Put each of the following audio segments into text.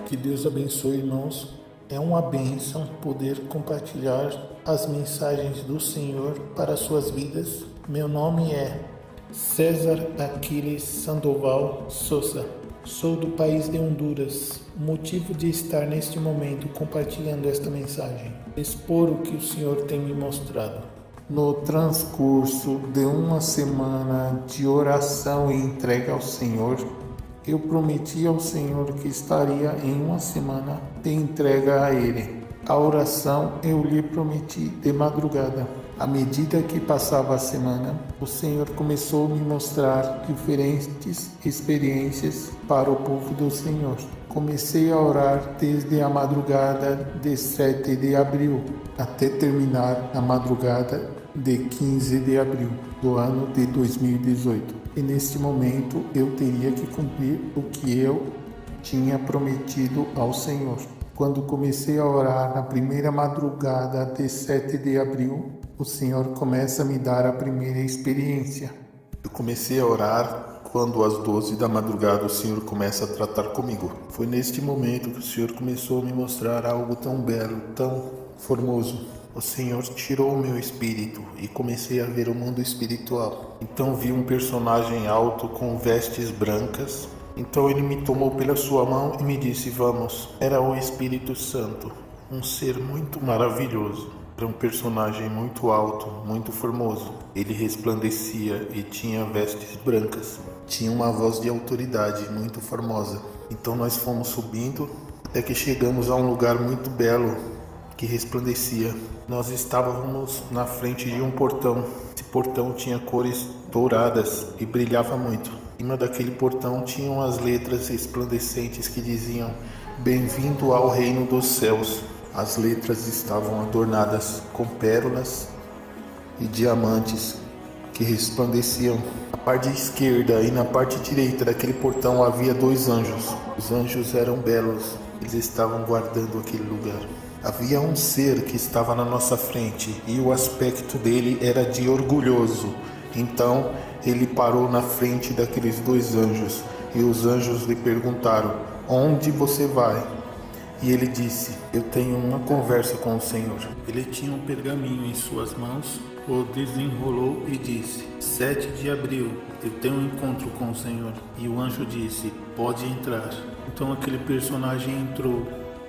Que Deus abençoe, irmãos. É uma bênção poder compartilhar as mensagens do Senhor para suas vidas. Meu nome é César Aquiles Sandoval Souza. Sou do país de Honduras. O motivo de estar neste momento compartilhando esta mensagem, expor o que o Senhor tem me mostrado. No transcurso de uma semana de oração e entrega ao Senhor, eu prometi ao Senhor que estaria em uma semana de entrega a Ele. A oração eu lhe prometi de madrugada. À medida que passava a semana, o Senhor começou a me mostrar diferentes experiências para o povo do Senhor. Comecei a orar desde a madrugada de 7 de abril até terminar na madrugada de 15 de abril do ano de 2018. E neste momento eu teria que cumprir o que eu tinha prometido ao Senhor. Quando comecei a orar na primeira madrugada de 7 de abril, o Senhor começa a me dar a primeira experiência. Eu comecei a orar quando às 12 da madrugada o Senhor começa a tratar comigo. Foi neste momento que o Senhor começou a me mostrar algo tão belo, tão formoso. O Senhor tirou o meu espírito e comecei a ver o mundo espiritual. Então vi um personagem alto com vestes brancas. Então ele me tomou pela sua mão e me disse: vamos. Era o Espírito Santo, um ser muito maravilhoso. Era um personagem muito alto, muito formoso. Ele resplandecia e tinha vestes brancas. Tinha uma voz de autoridade muito formosa. Então nós fomos subindo até que chegamos a um lugar muito belo que resplandecia. Nós estávamos na frente de um portão. Esse portão tinha cores douradas e brilhava muito. Em cima daquele portão tinham as letras resplandecentes que diziam: bem-vindo ao reino dos céus. As letras estavam adornadas com pérolas e diamantes que resplandeciam. Na parte esquerda e na parte direita daquele portão havia 2 anjos. Os anjos eram belos. Eles estavam guardando aquele lugar. Havia um ser que estava na nossa frente e o aspecto dele era de orgulhoso. Então ele parou na frente daqueles 2 anjos e os anjos lhe perguntaram: onde você vai? E ele disse: eu tenho uma conversa com o Senhor. Ele tinha um pergaminho em suas mãos, o desenrolou e disse: 7 de abril, eu tenho um encontro com o Senhor. E o anjo disse: pode entrar. Então aquele personagem entrou.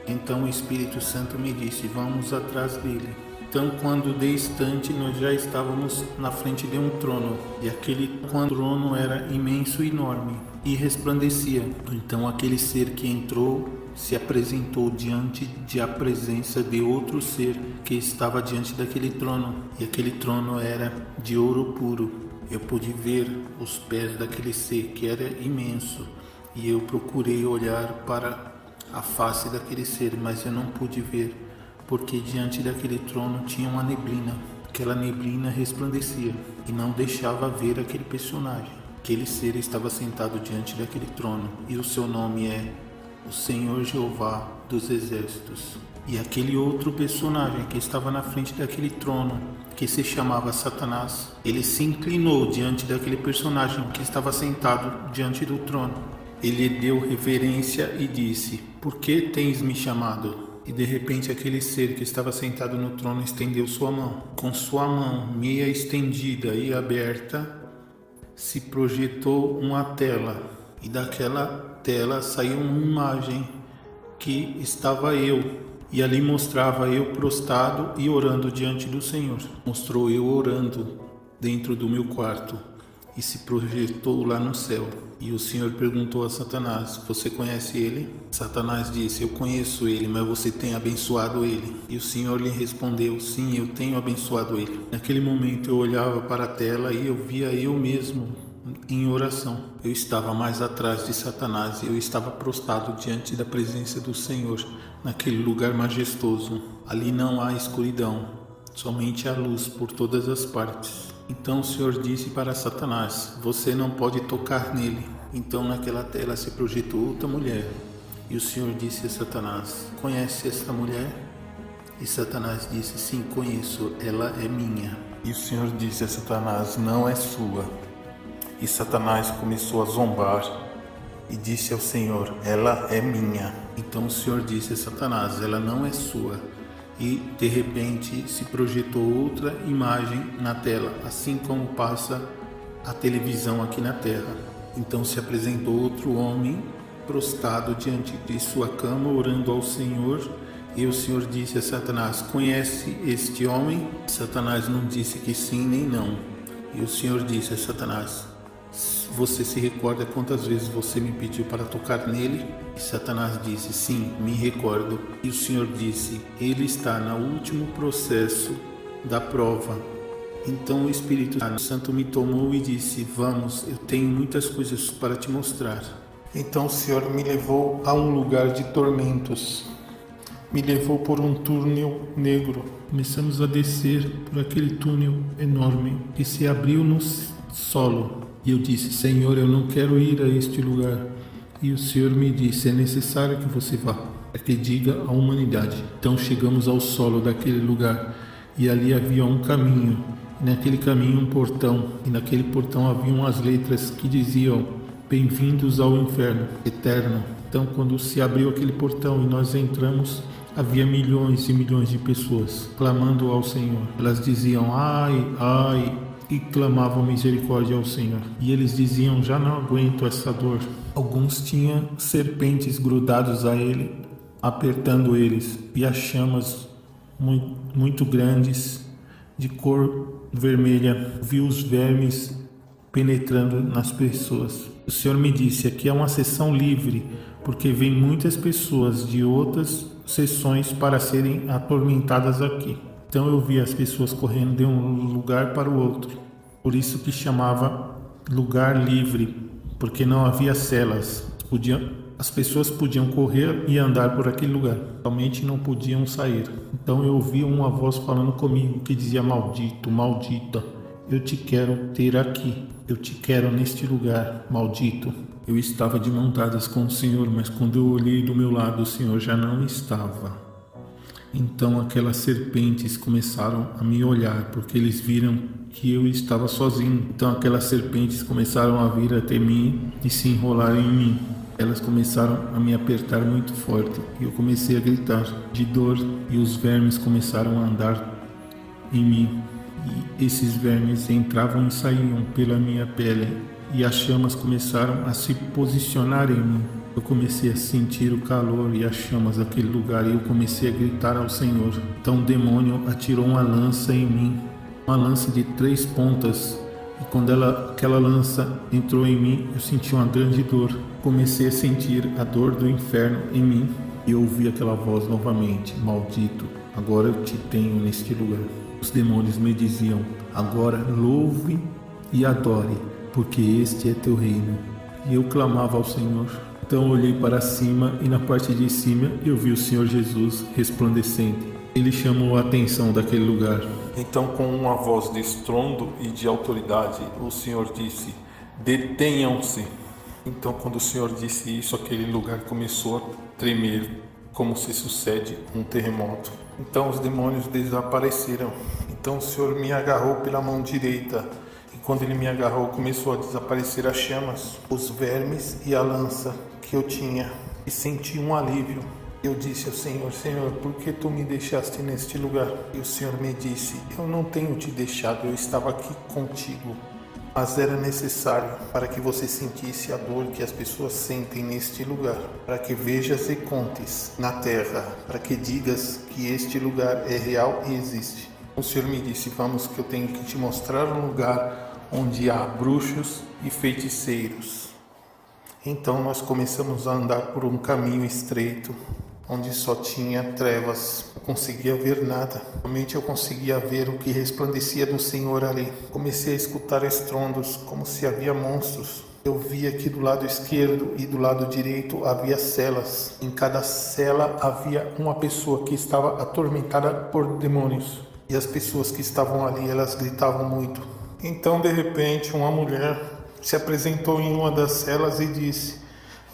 Então o Espírito Santo me disse: vamos atrás dele. Então, quando de instante nós já estávamos na frente de um trono, e aquele trono era imenso e enorme, e resplandecia. Então aquele ser que entrou se apresentou diante da presença de outro ser que estava diante daquele trono, e aquele trono era de ouro puro. Eu pude ver os pés daquele ser que era imenso, e eu procurei olhar para a face daquele ser, mas eu não pude ver, porque diante daquele trono tinha uma neblina. Aquela neblina resplandecia e não deixava ver aquele personagem. Aquele ser estava sentado diante daquele trono, e o seu nome é o Senhor Jeová dos Exércitos. E aquele outro personagem que estava na frente daquele trono, que se chamava Satanás, ele se inclinou diante daquele personagem que estava sentado diante do trono. Ele deu reverência e disse: por que tens me chamado? E de repente aquele ser que estava sentado no trono estendeu sua mão. Com sua mão meia estendida e aberta, se projetou uma tela. E daquela tela saiu uma imagem que estava eu. E ali mostrava eu prostrado e orando diante do Senhor. Mostrou eu orando dentro do meu quarto. E se projetou lá no céu. E o Senhor perguntou a Satanás: você conhece ele? Satanás disse: eu conheço ele, mas você tem abençoado ele? E o Senhor lhe respondeu: sim, eu tenho abençoado ele. Naquele momento eu olhava para a tela e eu via eu mesmo em oração. Eu estava mais atrás de Satanás e eu estava prostrado diante da presença do Senhor, naquele lugar majestoso. Ali não há escuridão, somente há luz por todas as partes. Então o Senhor disse para Satanás: você não pode tocar nele. Então naquela tela se projetou outra mulher, E o Senhor disse a Satanás: conhece esta mulher? E Satanás disse: sim, conheço, ela é minha. E o Senhor disse a Satanás: não é sua. E Satanás começou a zombar e disse ao Senhor: ela é minha. Então o Senhor disse a Satanás: ela não é sua. E de repente se projetou outra imagem na tela, assim como passa a televisão aqui na terra. Então se apresentou outro homem prostrado diante de sua cama, orando ao Senhor. E o Senhor disse a Satanás: conhece este homem? Satanás não disse que sim nem não. E o Senhor disse a Satanás: você se recorda quantas vezes você me pediu para tocar nele? E Satanás disse: sim, me recordo. E o Senhor disse: ele está no último processo da prova. Então o Espírito Santo me tomou e disse: vamos, eu tenho muitas coisas para te mostrar. Então o Senhor me levou a um lugar de tormentos. Me levou por um túnel negro. Começamos a descer por aquele túnel enorme que se abriu no solo. E eu disse: Senhor, eu não quero ir a este lugar. E o Senhor me disse: é necessário que você vá, para que diga à humanidade. Então chegamos ao solo daquele lugar e ali havia um caminho. E naquele caminho um portão. E naquele portão haviam as letras que diziam: bem-vindos ao inferno eterno. Então quando se abriu aquele portão e nós entramos, havia milhões e milhões de pessoas clamando ao Senhor. Elas diziam: ai, ai, e clamavam misericórdia ao Senhor. E eles diziam: já não aguento essa dor. Alguns tinham serpentes grudados a ele, apertando eles, e as chamas muito grandes, de cor vermelha. Vi os vermes penetrando nas pessoas. O Senhor me disse: aqui é uma sessão livre, porque vem muitas pessoas de outras sessões para serem atormentadas aqui. Então eu vi as pessoas correndo de um lugar para o outro. Por isso que chamava lugar livre, porque não havia celas. As pessoas podiam correr e andar por aquele lugar, somente não podiam sair. Então eu ouvi uma voz falando comigo que dizia: maldito, maldita, eu te quero ter aqui, eu te quero neste lugar, maldito. Eu estava de mãos dadas com o Senhor, mas quando eu olhei do meu lado, o Senhor já não estava. Então aquelas serpentes começaram a me olhar, porque eles viram que eu estava sozinho. Então aquelas serpentes começaram a vir até mim e se enrolar em mim. Elas começaram a me apertar muito forte e eu comecei a gritar de dor, e os vermes começaram a andar em mim. E esses vermes entravam e saíam pela minha pele, e as chamas começaram a se posicionar em mim. Eu comecei a sentir o calor e as chamas daquele lugar, e eu comecei a gritar ao Senhor. Então o demônio atirou uma lança em mim, uma lança de 3 pontas, e quando aquela lança entrou em mim, eu senti uma grande dor. Comecei a sentir a dor do inferno em mim, e eu ouvi aquela voz novamente: maldito, agora eu te tenho neste lugar. Os demônios me diziam: agora louve e adore, porque este é teu reino. E eu clamava ao Senhor. Então eu olhei para cima, e na parte de cima eu vi o Senhor Jesus resplandecente. Ele chamou a atenção daquele lugar. Então, com uma voz de estrondo e de autoridade, o Senhor disse: detenham-se. Então, quando o Senhor disse isso, aquele lugar começou a tremer, como se sucede um terremoto. Então os demônios desapareceram. Então o Senhor me agarrou pela mão direita, e quando Ele me agarrou, começou a desaparecer as chamas, os vermes e a lança que eu tinha, e senti um alívio. Eu disse ao Senhor: Senhor, por que Tu me deixaste neste lugar? E o Senhor me disse: eu não tenho te deixado, eu estava aqui contigo, mas era necessário para que você sentisse a dor que as pessoas sentem neste lugar, para que vejas e contes na terra, para que digas que este lugar é real e existe. O Senhor me disse: vamos, que eu tenho que te mostrar um lugar onde há bruxos e feiticeiros. Então nós começamos a andar por um caminho estreito, onde só tinha trevas. Não conseguia ver nada. Somente eu conseguia ver o que resplandecia do Senhor ali. Comecei a escutar estrondos, como se havia monstros. Eu via que do lado esquerdo e do lado direito havia celas. Em cada cela havia uma pessoa que estava atormentada por demônios. E as pessoas que estavam ali, elas gritavam muito. Então, de repente, uma mulher se apresentou em uma das celas e disse: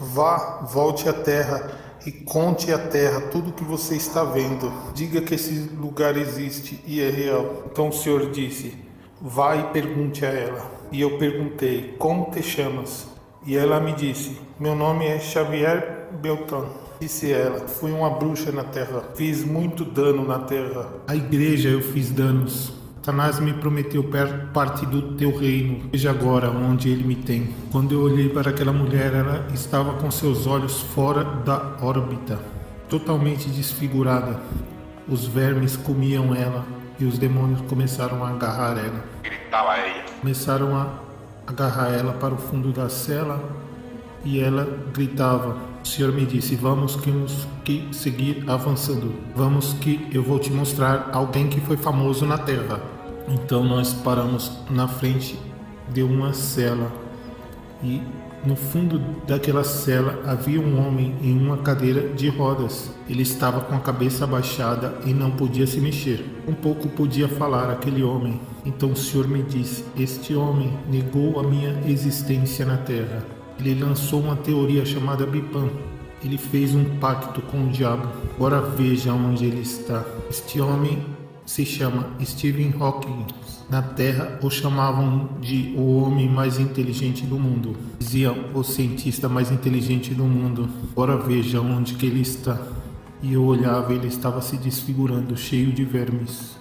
Vá, volte à terra e conte à terra tudo o que você está vendo. Diga que esse lugar existe e é real. Então o Senhor disse: vá e pergunte a ela. E eu perguntei: como te chamas? E ela me disse: meu nome é Xavier Beltrán. Disse ela: fui uma bruxa na terra, fiz muito dano na terra. A igreja eu fiz danos. Satanás me prometeu parte do teu reino. Veja agora onde ele me tem. Quando eu olhei para aquela mulher, ela estava com seus olhos fora da órbita, totalmente desfigurada. Os vermes comiam ela e os demônios começaram a agarrar ela. Gritava ela. Começaram a agarrar ela para o fundo da cela e ela gritava. O Senhor me disse: vamos que seguir avançando. Vamos que eu vou te mostrar alguém que foi famoso na terra. Então nós paramos na frente de uma cela e no fundo daquela cela havia um homem em uma cadeira de rodas. Ele estava com a cabeça abaixada e não podia se mexer. Um pouco podia falar aquele homem. Então o Senhor me disse: este homem negou a minha existência na terra. Ele lançou uma teoria chamada Bipan. Ele fez um pacto com o diabo. Agora veja onde ele está. Este homem se chama Stephen Hawking. Na Terra o chamavam de o homem mais inteligente do mundo. Diziam o cientista mais inteligente do mundo. Agora veja onde que ele está. E eu olhava, ele estava se desfigurando, cheio de vermes.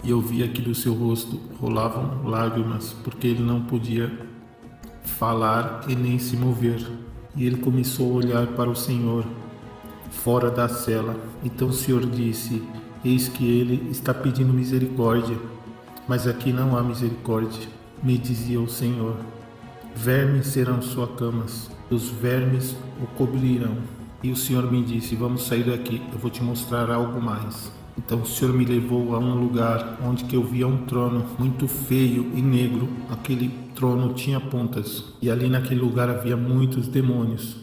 E eu via que do seu rosto rolavam lágrimas, porque ele não podia falar e nem se mover. E ele começou a olhar para o Senhor fora da cela. Então o Senhor disse: eis que ele está pedindo misericórdia, mas aqui não há misericórdia. Me dizia o Senhor: vermes serão suas camas, os vermes o cobrirão. E o Senhor me disse: vamos sair daqui, eu vou te mostrar algo mais. Então o Senhor me levou a um lugar onde que eu via um trono muito feio e negro. Aquele trono tinha pontas e ali naquele lugar havia muitos demônios.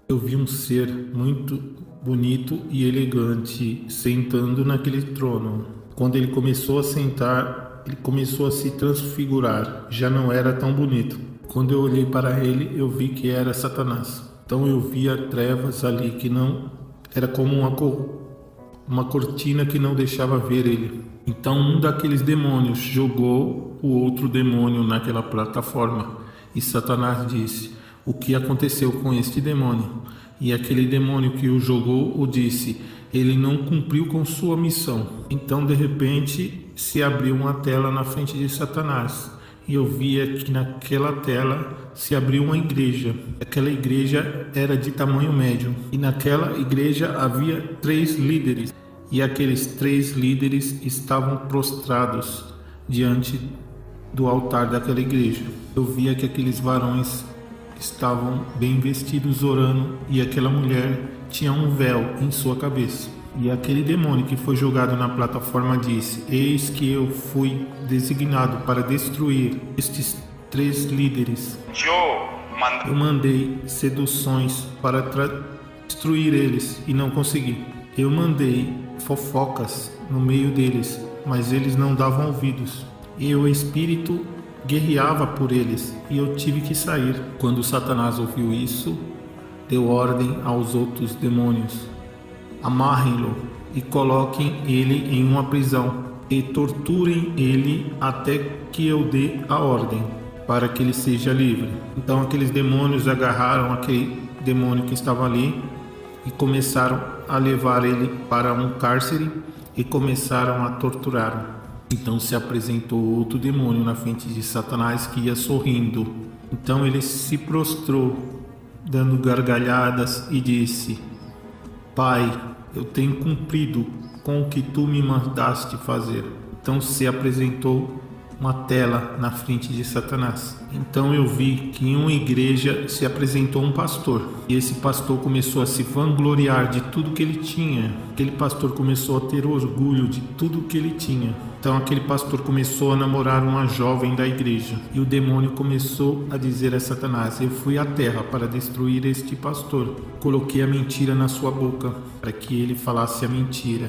Eu vi um ser muito bonito e elegante sentando naquele trono. Quando ele começou a sentar, ele começou a se transfigurar. Já não era tão bonito. Quando eu olhei para ele, eu vi que era Satanás. Então eu via trevas ali que não era como uma cortina que não deixava ver ele. Então um daqueles demônios jogou o outro demônio naquela plataforma. E Satanás disse: o que aconteceu com este demônio? E aquele demônio que o jogou o disse: ele não cumpriu com sua missão. Então de repente se abriu uma tela na frente de Satanás. E eu via que naquela tela se abriu uma igreja. Aquela igreja era de tamanho médio. E naquela igreja havia 3 líderes. E aqueles 3 líderes estavam prostrados diante do altar daquela igreja. Eu via que aqueles varões estavam bem vestidos orando. E aquela mulher tinha um véu em sua cabeça. E aquele demônio que foi jogado na plataforma disse: eis que eu fui designado para destruir estes 3 líderes. Eu mandei seduções para destruir eles e não consegui. Eu mandei fofocas no meio deles, mas eles não davam ouvidos. E o espírito guerreava por eles e eu tive que sair. Quando Satanás ouviu isso, deu ordem aos outros demônios: amarrem-lo e coloquem ele em uma prisão e torturem ele até que eu dê a ordem para que ele seja livre. Então aqueles demônios agarraram aquele demônio que estava ali e começaram a levar ele para um cárcere e começaram a torturá-lo. Então se apresentou outro demônio na frente de Satanás que ia sorrindo. Então ele se prostrou, dando gargalhadas e disse: Pai, eu tenho cumprido com o que tu me mandaste fazer. Então se apresentou uma tela na frente de Satanás. Então eu vi que em uma igreja se apresentou um pastor. E esse pastor começou a se vangloriar de tudo que ele tinha. Aquele pastor começou a ter orgulho de tudo que ele tinha. Então aquele pastor começou a namorar uma jovem da igreja. E o demônio começou a dizer a Satanás: eu fui à terra para destruir este pastor. Coloquei a mentira na sua boca para que ele falasse a mentira.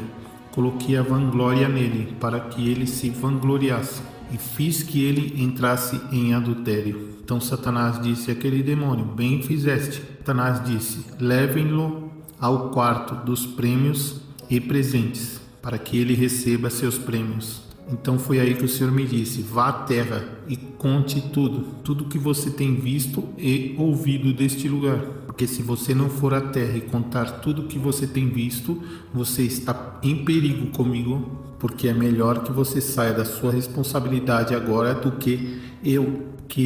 Coloquei a vanglória nele para que ele se vangloriasse. e fiz que ele entrasse em adultério. Então Satanás disse àquele demônio: bem fizeste. Satanás disse: levem-no ao quarto dos prêmios e presentes, para que ele receba seus prêmios. Então foi aí que o Senhor me disse: vá à terra e conte tudo que você tem visto e ouvido deste lugar. Porque se você não for à terra e contar tudo que você tem visto, você está em perigo comigo, porque é melhor que você saia da sua responsabilidade agora do que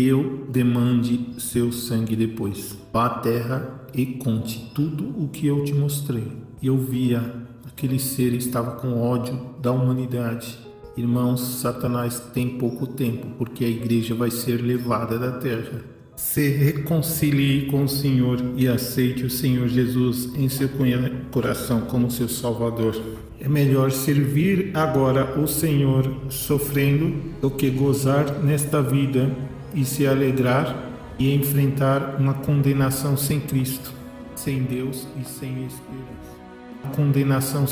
eu demande seu sangue depois. Vá à terra e conte tudo o que eu te mostrei. E eu via aquele ser estava com ódio da humanidade. Irmãos, Satanás tem pouco tempo, porque a igreja vai ser levada da terra. Se reconcilie com o Senhor e aceite o Senhor Jesus em seu coração como seu Salvador. É melhor servir agora o Senhor sofrendo do que gozar nesta vida e se alegrar e enfrentar uma condenação sem Cristo, sem Deus e sem esperança. A condenação